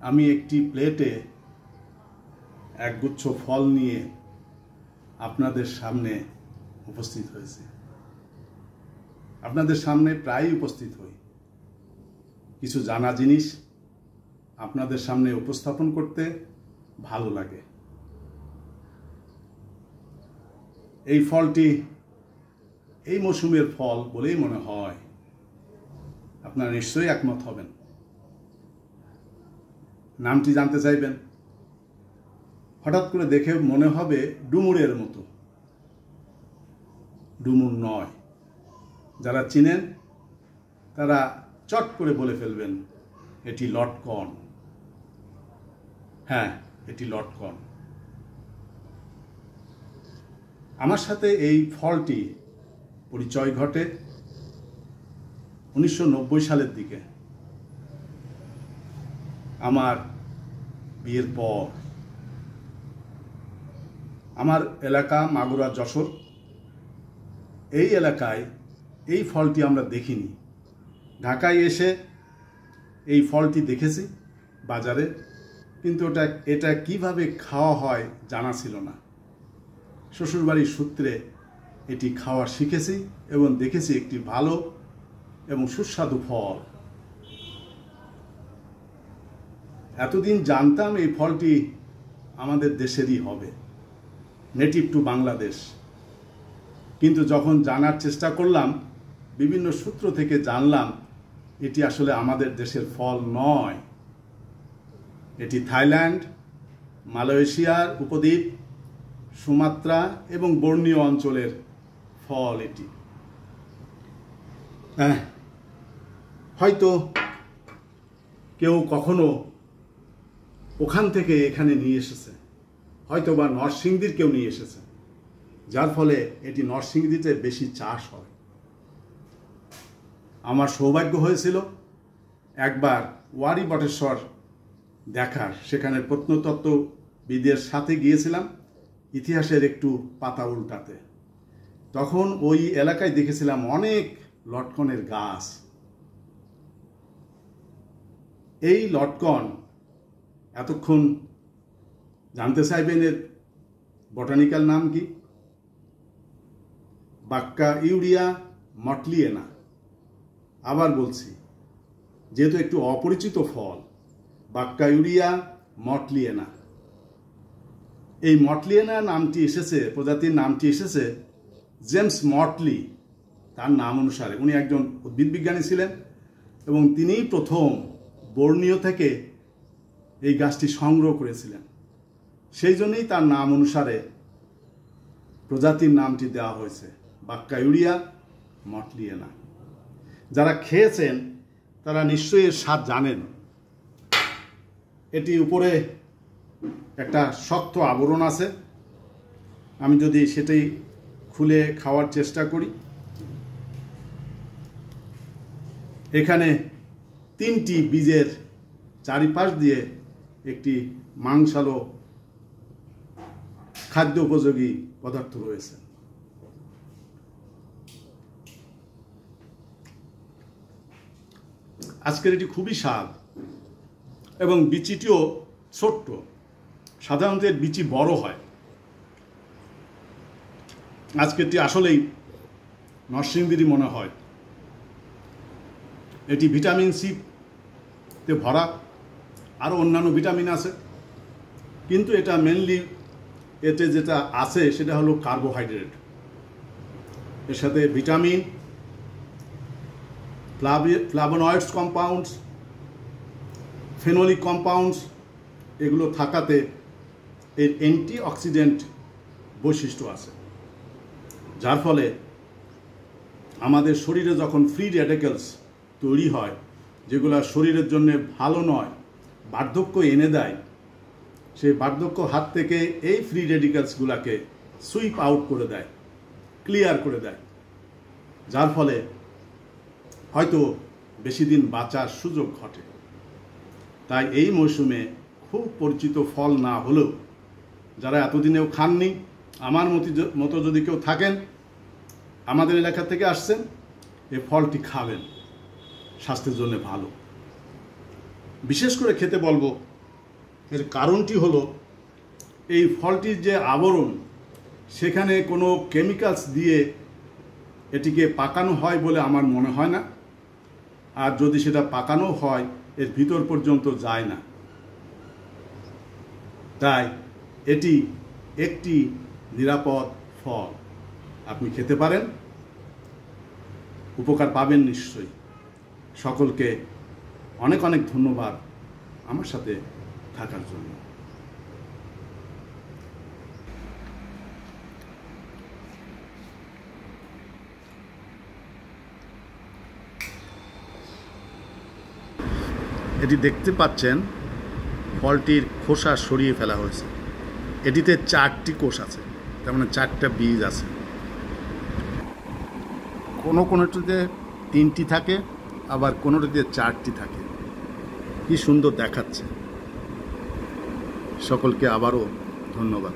আমি একটি প্লেটে একগুচ্ছ ফল নিয়ে আপনাদের সামনে উপস্থিত হয়েছি। আপনাদের সামনে প্রায়ই উপস্থিত হই। কিছু জানা জিনিস আপনাদের সামনে উপস্থাপন করতে ভালো লাগে। এই ফলটি এই মৌসুমের ফল বলেই মনে হয়। আপনারা নিশ্চয়ই একমত হবেন। নামটি জানতে চাইবেন। হঠাৎ করে দেখে মনে হবে ডুমুরের মতো। ডুমুর নয়। যারা চিনেন তারা চট করে বলে ফেলবেন এটি লটকন। হ্যাঁ, এটি লটকন। আমার সাথে এই ফলটি পরিচয় ঘটে 1990 সালের দিকে। আমার বিয়ের পর আমার এলাকা মাগুরা যশোর, এই এলাকায় এই ফলটি আমরা দেখিনি। ঢাকায় এসে এই ফলটি দেখেছি বাজারে, কিন্তু এটা কিভাবে খাওয়া হয় জানা ছিল না। শ্বশুরবাড়ির সূত্রে এটি খাওয়া শিখেছি এবং দেখেছি একটি ভালো এবং সুস্বাদু ফল। এতদিন জানতাম এই ফলটি আমাদের দেশেরই হবে, নেটিভ টু বাংলাদেশ। কিন্তু যখন জানার চেষ্টা করলাম, বিভিন্ন সূত্র থেকে জানলাম এটি আসলে আমাদের দেশের ফল নয়। এটি থাইল্যান্ড, মালয়েশিয়ার উপদ্বীপ, সুমাত্রা এবং বর্নিও অঞ্চলের ফল এটি। হয়তো কেউ কখনো ওখান থেকে এখানে নিয়ে এসেছে, হয়তো বা নরসিংদীর কেউ নিয়ে এসেছে, যার ফলে এটি নরসিংদীতে বেশি চাষ হয়। আমার সৌভাগ্য হয়েছিল একবার ওয়ারি বটেশ্বর দেখার। সেখানে প্রত্নতত্ত্ববিদের সাথে গিয়েছিলাম ইতিহাসের একটু পাতা উল্টাতে। তখন ওই এলাকায় দেখেছিলাম অনেক লটকনের গাছ। এই লটকন এতক্ষণ জানতে চাইবেন এর বটানিক্যাল নাম কি? বাক্কা ইউরিয়া মটলিয়েনা। আবার বলছি, যেহেতু একটু অপরিচিত ফল, বাক্কা ইউরিয়া মটলিয়েনা। এই মটলিয়েনা নামটি এসেছে, প্রজাতির নামটি এসেছে জেমস মটলি, তার নাম অনুসারে। উনি একজন উদ্ভিদ বিজ্ঞানী ছিলেন এবং তিনিই প্রথম বর্নিও থেকে এই গাছটি সংগ্রহ করেছিলেন। সেই জন্যই তার নাম অনুসারে প্রজাতির নামটি দেওয়া হয়েছে বাক্কা ইউরিয়া মটলিয়েনা। যারা খেয়েছেন তারা নিশ্চয়ই এর স্বাদ জানেন। এটি উপরে একটা শক্ত আবরণ আছে। আমি যদি সেটাই খুলে খাওয়ার চেষ্টা করি, এখানে 3টি বীজের চারিপাশ দিয়ে একটি মাংসালো খাদ্য উপযোগী পদার্থ রয়েছে। আজকের এটি খুবই স্বাদ এবং বিচিটিও ছোট্ট। সাধারণত এর বিচি বড় হয়। আজকেরটি আসলেই নরসিংদীরই মনে হয়। এটি ভিটামিন সি তে ভরা, আরও অন্যান্য ভিটামিন আছে, কিন্তু এটা মেনলি এতে যেটা আছে সেটা হলো কার্বোহাইড্রেট। এর সাথে vitamin, flavonoids compounds, phenolic compounds এগুলো থাকাতে এর অ্যান্টিঅক্সিডেন্ট বৈশিষ্ট্য আছে, যার ফলে আমাদের শরীরে যখন ফ্রি র্যাডিক্যালস তৈরি হয়, যেগুলো শরীরের জন্য ভালো নয়, বার্ধক্য এনে দেয়, সেই বার্ধক্য হাত থেকে এই ফ্রি র্যাডিক্যালসগুলোকে সুইপ আউট করে দেয়, ক্লিয়ার করে দেয়, যার ফলে হয়তো বেশি দিন বাঁচার সুযোগ ঘটে। তাই এই মৌসুমে খুব পরিচিত ফল না হলেও যারা এতদিনেও খাননি, আমার মতো যদি কেউ থাকেন, আমাদের এলাকা থেকে আসছেন, এই ফলটি খাবেন, স্বাস্থ্যের জন্য ভালো। বিশেষ করে খেতে বলবো এর কারণটি হলো এই ফলটির যে আবরণ, সেখানে কোনো কেমিক্যালস দিয়ে এটিকে পাকানো হয় বলে আমার মনে হয় না। আর যদি সেটা পাকানো হয়, এর ভিতর পর্যন্ত যায় না। তাই এটি একটি নিরাপদ ফল, আপনি খেতে পারেন, উপকার পাবেন নিশ্চয়ই। সকলকে অনেক অনেক ধন্যবাদ আমার সাথে থাকার জন্য। এটি দেখতে পাচ্ছেন, ফলটির খোসা সরিয়ে ফেলা হয়েছে। এটিতে 4টি কোষ আছে, তার মানে 4টা বীজ আছে। কোনোটিতে 3টি থাকে, আবার কোনোটিতে 4টি থাকে। কি সুন্দর দেখাচ্ছে। সকলকে আবারও ধন্যবাদ।